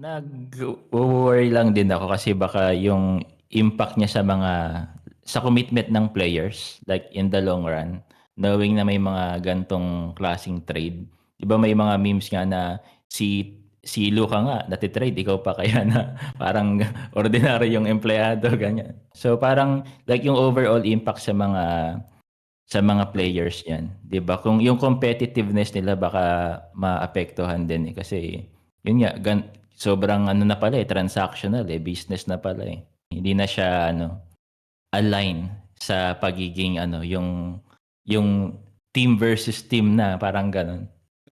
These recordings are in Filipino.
Nag-wo-worry lang din ako kasi baka yung impact niya sa commitment ng players, like in the long run, knowing na may mga gantong klaseng trade. 'Di ba may mga memes nga na si Luka nga nati-trade, ikaw pa kaya na parang ordinaryong empleyado, ganyan. So parang like yung overall impact sa mga players niyan, 'di ba? Kung yung competitiveness nila baka maapektuhan din, kasi yun nga sobrang ano na pala, transactional, business na pala, eh. Hindi na siya ano, align sa pagiging ano, yung team versus team na, parang gano'n.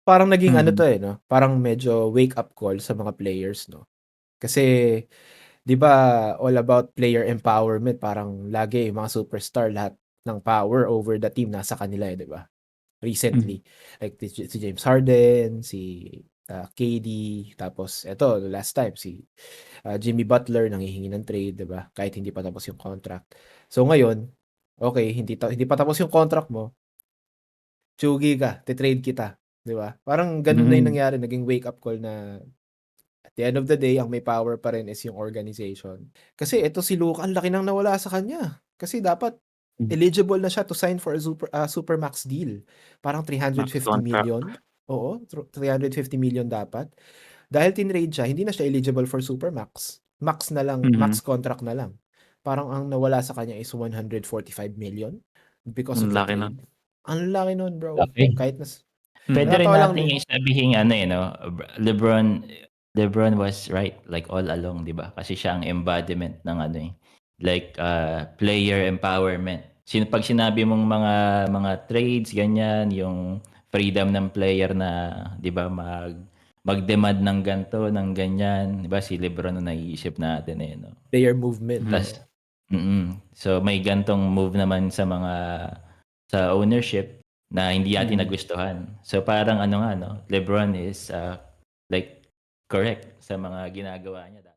Parang naging ano Mm. 'to, no, parang medyo wake up call sa mga players, 'no? Kasi 'di ba all about player empowerment, parang lagi yung mga superstar lahat ng power over the team nasa kanila, 'di ba? Hmm. Recently, like si James Harden, si KD, tapos eto last time si Jimmy Butler nanghihingi ng trade, 'di ba? Kahit hindi pa tapos yung contract. So ngayon, okay, hindi pa tapos yung contract mo, tsugi ka, te-trade kita, 'di ba? Parang ganun na yung Hmm. nangyari, naging wake up call na at the end of the day, ang may power pa rin is yung organization. Kasi eto si Luka, ang laki ng nawala sa kanya. Kasi dapat Hmm. eligible na siya to sign for a supermax deal. Parang Max 350 contract. million. Oo, 350 million dapat. Dahil tinrade siya, hindi na siya eligible for supermax. Max na lang, Mhm. max contract na lang. Parang ang nawala sa kanya is 145 million because Ang of the laki nun. trade. Ang laki nun, bro. Okey. Kahit Puwede Mhm. rin nakakatawa lang nating din. sabihing ano, LeBron was right, like all along, 'di ba? Kasi siya ang embodiment ng ano, like, player empowerment. 'Pag sinabi mong mga trades, ganyan, yung freedom ng player na, 'di ba, mag-demand ng ganito, ng ganyan, 'di ba, si LeBron ang naiisip natin, 'no? Player movement, Mhm. Tas oo. so may gantong move naman sa ownership na hindi natin Mhm. nagustuhan. So parang ano nga 'no, LeBron is, like correct sa mga ginagawa niya.